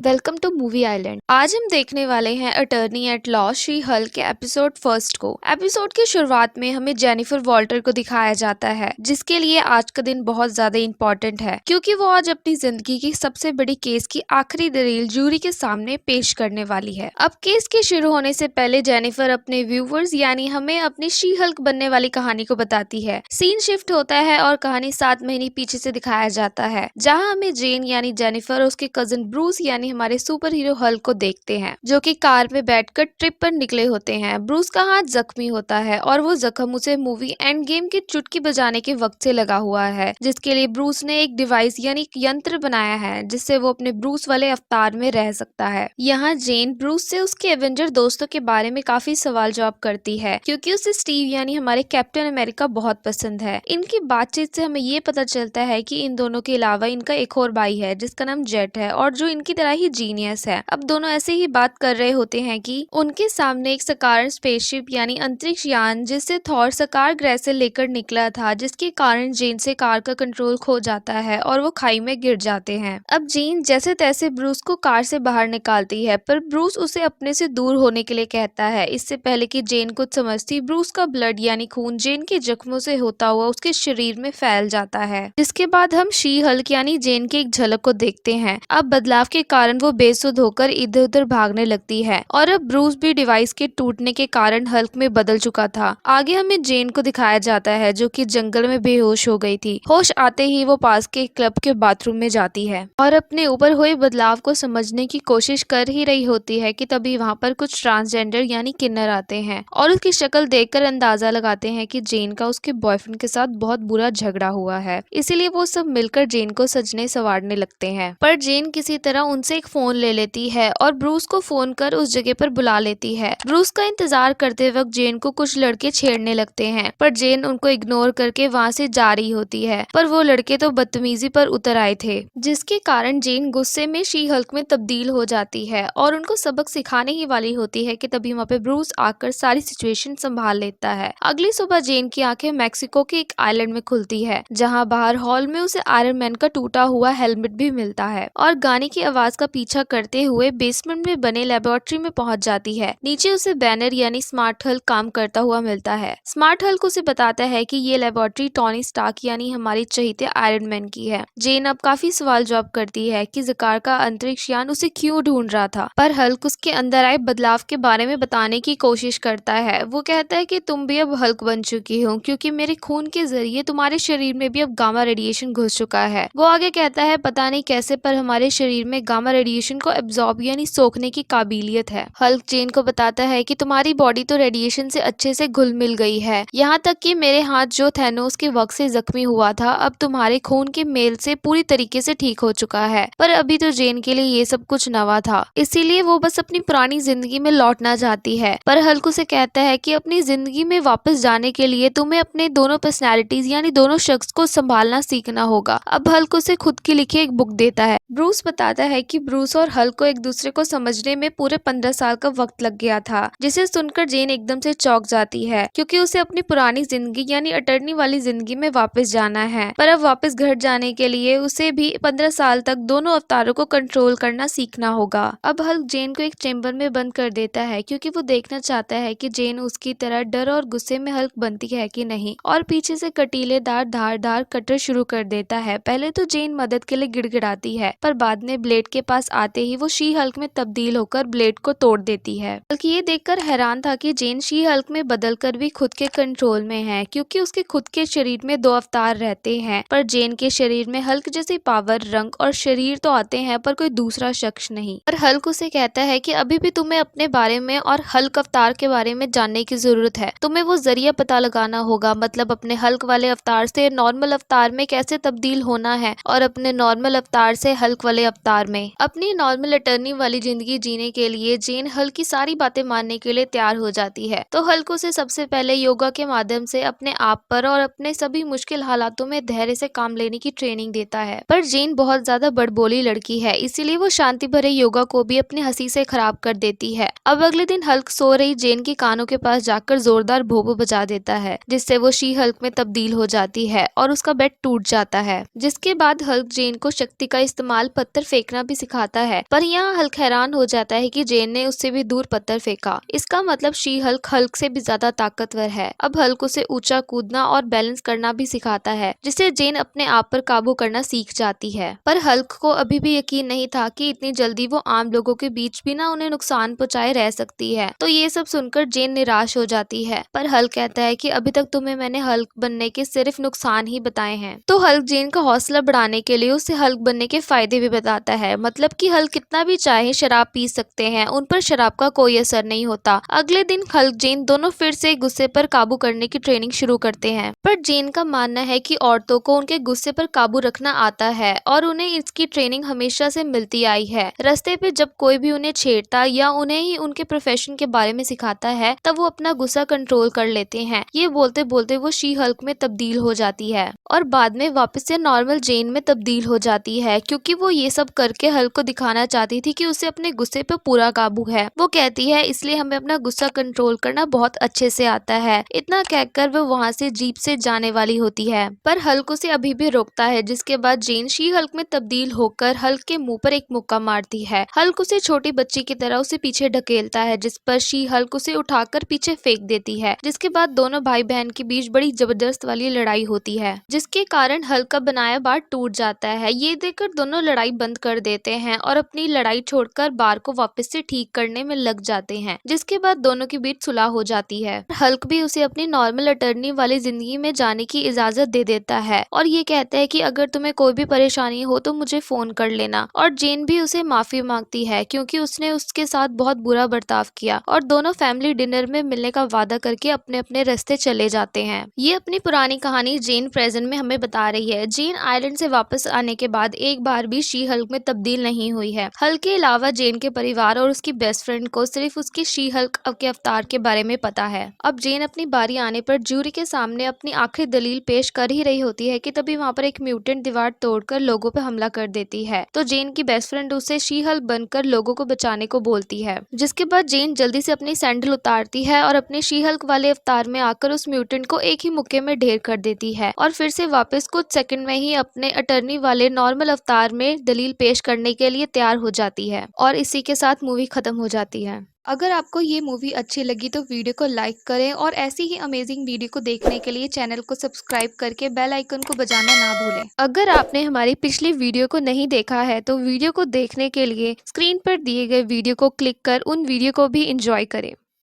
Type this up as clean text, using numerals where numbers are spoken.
Welcome two movie island. आज हम देखने वाले हैं attorney at law She Hulk के एपिसोड फर्स्ट को। एपिसोड की शुरुआत में हमें जेनिफर वॉल्टर को दिखाया जाता है, जिसके लिए आज का दिन बहुत ज्यादा इम्पोर्टेंट है, क्योंकि वो आज अपनी जिंदगी की सबसे बड़ी केस की आखिरी दलील जूरी के सामने पेश करने वाली है। अब केस के शुरू होने से पहले जेनिफर अपने व्यूवर्स यानी हमें अपनी शी हल्क बनने वाली कहानी को बताती है। सीन शिफ्ट होता है और कहानी 7 महीने पीछे से दिखाया जाता है, जहाँ हमें जेन यानी जेनिफर और उसके कजिन ब्रूस यानी हमारे सुपर हीरो हल्क को देखते हैं, जो कि कार में बैठकर ट्रिप पर निकले होते हैं। ब्रूस का हाथ जख्मी होता है और वो जख्म उसे मूवी एंड गेम की चुटकी बजाने के वक्त से लगा हुआ है, जिसके लिए ब्रूस ने एक डिवाइस यानी यंत्र बनाया है, जिससे वो अपने ब्रूस वाले अवतार में रह सकता है। यहाँ जेन ब्रूस से उसके एवेंजर दोस्तों के बारे में काफी सवाल जवाब करती है, क्योंकि उसे स्टीव यानी हमारे कैप्टन अमेरिका बहुत पसंद है। इनकी बातचीत से हमें ये पता चलता है कि इन दोनों के अलावा इनका एक और भाई है, जिसका नाम जेट है और जो इनकी तरह ही जीनियस है। अब दोनों ऐसे ही बात कर रहे होते हैं कि उनके सामने एक सकार स्पेसशिप यानी अंतरिक्ष यान, जिससे थॉर सकार ग्रह से लेकर निकला था, जिसके कारण जेन से कार का कंट्रोल खो जाता है और वो खाई में गिर जाते हैं। अब जेन जैसे तैसे ब्रूस को कार से बाहर निकालती है, पर ब्रूस उसे अपने से दूर होने के लिए कहता है। इससे पहले कि जेन कुछ समझती, ब्रूस का ब्लड यानी खून जेन के जख्मों से होता हुआ उसके शरीर में फैल जाता है, जिसके बाद हम शी हल्क यानी जेन की एक झलक को देखते हैं। अब बदलाव के कारण वो बेसुध होकर इधर उधर भागने लगती है और अब ब्रूस भी डिवाइस के टूटने के कारण हल्क में बदल चुका था। आगे हमें जेन को दिखाया जाता है, जो कि जंगल में बेहोश हो गई थी। होश आते ही वो पास के क्लब के बाथरूम में जाती है और अपने ऊपर हुए बदलाव को समझने की कोशिश कर ही रही होती है कि तभी वहाँ पर कुछ ट्रांसजेंडर यानी किन्नर आते हैं और उसकी शक्ल देखकर अंदाजा लगाते हैं कि जेन का उसके बॉयफ्रेंड के साथ बहुत बुरा झगड़ा हुआ है। इसीलिए वो सब मिलकर जेन को सजने संवारने लगते हैं, पर जेन किसी तरह उनसे एक फोन ले लेती है और ब्रूस को फोन कर उस जगह पर बुला लेती है। ब्रूस का इंतजार करते वक्त जेन को कुछ लड़के छेड़ने लगते हैं, पर जेन उनको इग्नोर करके वहाँ से जा रही होती है। पर वो लड़के तो बदतमीजी पर उतर आए थे, जिसके कारण जेन गुस्से में शी हल्क में तब्दील हो जाती है और उनको सबक सिखाने ही वाली होती है कि तभी वहाँ पे ब्रूस आकर सारी सिचुएशन संभाल लेता है। अगली सुबह जेन की आंखें मैक्सिको के एक आइलैंड में खुलती है, जहाँ बाहर हॉल में उसे आयरन मैन का टूटा हुआ हेलमेट भी मिलता है और गाने की आवाज का पीछा करते हुए बेसमेंट में बने लेबोरेटरी में पहुंच जाती है। नीचे उसे बैनर यानी स्मार्ट हल्क काम करता हुआ मिलता है। स्मार्ट हल्क उसे बताता है कि ये लेबोरेटरी टोनी स्टार्क यानी हमारी चहीते आयरन मैन की है। जेन अब काफी सवाल जवाब करती है कि ज़कार का अंतरिक्ष यान उसे क्यों ढूंढ रहा था, पर हल्क उसके अंदर आए बदलाव के बारे में बताने की कोशिश करता है। वो कहता है कि तुम भी अब हल्क बन चुकी हो, क्योंकि मेरे खून के जरिए तुम्हारे शरीर में भी अब गामा रेडिएशन घुस चुका है। वो आगे कहता है पता नहीं कैसे, पर हमारे शरीर में गामा रेडिएशन को एब्जॉर्ब यानी सोखने की काबिलियत है। हल्क जेन को बताता है कि तुम्हारी बॉडी तो रेडिएशन से अच्छे से घुल मिल गई है, यहाँ तक कि मेरे हाथ जो थैनोस के वक्त से जख्मी हुआ था अब तुम्हारे खून के मेल से पूरी तरीके से ठीक हो चुका है। पर अभी तो जेन के लिए ये सब कुछ नवा था, इसीलिए वो बस अपनी पुरानी जिंदगी में लौटना चाहती है। पर हल्क उसे कहता है कि अपनी जिंदगी में वापस जाने के लिए तुम्हें अपने दोनों पर्सनैलिटीज यानी दोनों शख्स को संभालना सीखना होगा। अब हल्क उसे खुद की लिखी एक बुक देता है। ब्रूस बताता है कि ब्रूस और हल्क को एक दूसरे को समझने में पूरे 15 साल का वक्त लग गया था, जिसे सुनकर जेन एकदम से चौंक जाती है, क्योंकि उसे अपनी पुरानी जिंदगी यानी अटर्नी वाली जिंदगी में वापस जाना है। पर अब वापस घर जाने के लिए उसे भी 15 साल तक दोनों अवतारों को कंट्रोल करना सीखना होगा। अब हल्क जेन को एक चेम्बर में बंद कर देता है, क्योंकि वो देखना चाहता है कि जेन उसकी तरह डर और गुस्से में हल्क बनती है कि नहीं, और पीछे से कटीलेदार धारदार कटर शुरू कर देता है। पहले तो जेन मदद के लिए गिड़गिड़ाती है, पर बाद में ब्लेड के पास आते ही वो शी हल्क में तब्दील होकर ब्लेड को तोड़ देती है। हल्क ये देखकर हैरान था कि जेन शी हल्क में बदलकर भी खुद के कंट्रोल में है, क्योंकि उसके खुद के शरीर में 2 अवतार रहते हैं, पर जेन के शरीर में हल्क जैसे पावर, रंग और शरीर तो आते हैं, पर कोई दूसरा शख्स नहीं। पर हल्क उसे कहता है कि अभी भी तुम्हें अपने बारे में और हल्क अवतार के बारे में जानने की जरूरत है। तुम्हें वो जरिया पता लगाना होगा, मतलब अपने हल्क वाले अवतार से नॉर्मल अवतार में कैसे तब्दील होना है और अपने नॉर्मल अवतार से हल्क वाले अवतार में। अपनी नॉर्मल अटर्नी वाली जिंदगी जीने के लिए जेन हल्क की सारी बातें मानने के लिए तैयार हो जाती है। तो हल्क उसे सबसे पहले योगा के माध्यम से अपने आप पर और अपने सभी मुश्किल हालातों में धैर्य से काम लेने की ट्रेनिंग देता है। पर जेन बहुत ज्यादा बड़बोली लड़की है, इसीलिए वो शांति भरे योगा को भी अपनी हंसी से खराब कर देती है। अब अगले दिन हल्क सो रही जेन के कानों के पास जाकर जोरदार भोंपू बजा देता है, जिससे वो शी हल्क में तब्दील हो जाती है और उसका बेड टूट जाता है। जिसके बाद हल्क जेन को शक्ति का इस्तेमाल पत्थर फेंकना भी सिखा सिखाता है, पर यहाँ हल्क हैरान हो जाता है कि जेन ने उससे भी दूर पत्थर फेंका। इसका मतलब शी हल्क हल्क से भी ज्यादा ताकतवर है। अब हल्क उसे ऊंचा कूदना और बैलेंस करना भी सिखाता है, जिससे जेन अपने आप पर काबू करना सीख जाती है। पर हल्क को अभी भी यकीन नहीं था कि इतनी जल्दी वो आम लोगों के बीच बिना उन्हें नुकसान पहुंचाए रह सकती है। तो ये सब सुनकर जेन निराश हो जाती है, पर हल्क कहता है कि अभी तक तुम्हें मैंने हल्क बनने के सिर्फ नुकसान ही बताए हैं। तो हल्क जेन का हौसला बढ़ाने के लिए उसे हल्क बनने के फायदे भी बताता है, मतलब कि हल्क कितना भी चाहे शराब पी सकते हैं, उन पर शराब का कोई असर नहीं होता। अगले दिन हल्क जेन दोनों फिर से गुस्से पर काबू करने की ट्रेनिंग शुरू करते हैं, पर जेन का मानना है कि औरतों को उनके गुस्से पर काबू रखना आता है और उन्हें इसकी ट्रेनिंग हमेशा से मिलती आई है। रास्ते पे जब कोई भी उन्हें छेड़ता या उन्हें ही उनके प्रोफेशन के बारे में सिखाता है, तब वो अपना गुस्सा कंट्रोल कर लेते हैं। ये बोलते बोलते वो शी हल्क में तब्दील हो जाती है और बाद में वापस से नॉर्मल जेन में तब्दील हो जाती है, क्योंकि वो ये सब करके हल्क को दिखाना चाहती थी कि उसे अपने गुस्से पे पूरा काबू है। वो कहती है इसलिए हमें अपना गुस्सा कंट्रोल करना बहुत अच्छे से आता है। इतना कहकर वो वहाँ से जीप से जाने वाली होती है, पर हल्क उसे अभी भी रोकता है, जिसके बाद जेन शी हल्क में तब्दील होकर हल्क के मुंह पर एक मुक्का मारती है। हल्क उसे छोटी बच्ची की तरह उसे पीछे ढकेलता है, जिस पर शी हल्क उसे उठाकर पीछे फेंक देती है, जिसके बाद दोनों भाई बहन के बीच बड़ी जबरदस्त वाली लड़ाई होती है, जिसके कारण हल्क का बनाया बार टूट जाता है। ये देखकर दोनों लड़ाई बंद कर देते हैं और अपनी लड़ाई छोड़कर बार को वापस से ठीक करने में लग जाते हैं, जिसके बाद दोनों के बीच सुलह हो जाती है। हल्क भी उसे अपनी नॉर्मल अटर्नी वाली जिंदगी में जाने की इजाजत दे देता है और ये कहता है कि अगर तुम्हें कोई भी परेशानी हो तो मुझे फोन कर लेना। और जेन भी उसे माफी मांगती है क्योंकि उसने उसके साथ बहुत बुरा बर्ताव किया, और दोनों फैमिली डिनर में मिलने का वादा करके अपने अपने रास्ते चले जाते हैं। ये अपनी पुरानी कहानी जेन प्रेजेंट में हमें बता रही है। जेन आइलैंड से वापस आने के बाद एक बार भी शी हल्क में तब्दील नहीं हुई है। हल्क के अलावा जेन के परिवार और उसकी बेस्ट फ्रेंड को सिर्फ उसकी शी हल्क के अवतार के बारे में पता है। अब जेन अपनी बारी आने पर जूरी के सामने अपनी आखिरी दलील पेश कर ही रही होती है कि तभी वहाँ पर एक म्यूटेंट दीवार तोड़कर लोगों पर हमला कर देती है। तो जेन की बेस्ट फ्रेंड उसे शी हल्क बनकर लोगों को बचाने को बोलती है, जिसके बाद जेन जल्दी से अपनी सैंडल उतारती है और अपने शी हल्क वाले अवतार में आकर उस म्यूटेंट को एक ही मुक्के में ढेर कर देती है और फिर से वापस कुछ सेकंड में ही अपने अटर्नी वाले नॉर्मल अवतार में दलील पेश करने के लिए तैयार हो जाती है। और इसी के साथ मूवी खत्म हो जाती है। अगर आपको ये मूवी अच्छी लगी तो वीडियो को लाइक करें और ऐसी ही अमेजिंग वीडियो को देखने के लिए चैनल को सब्सक्राइब करके बेल आइकन को बजाना ना भूलें। अगर आपने हमारी पिछली वीडियो को नहीं देखा है तो वीडियो को देखने के लिए स्क्रीन पर दिए गए वीडियो को क्लिक कर उन वीडियो को भी एंजॉय करें।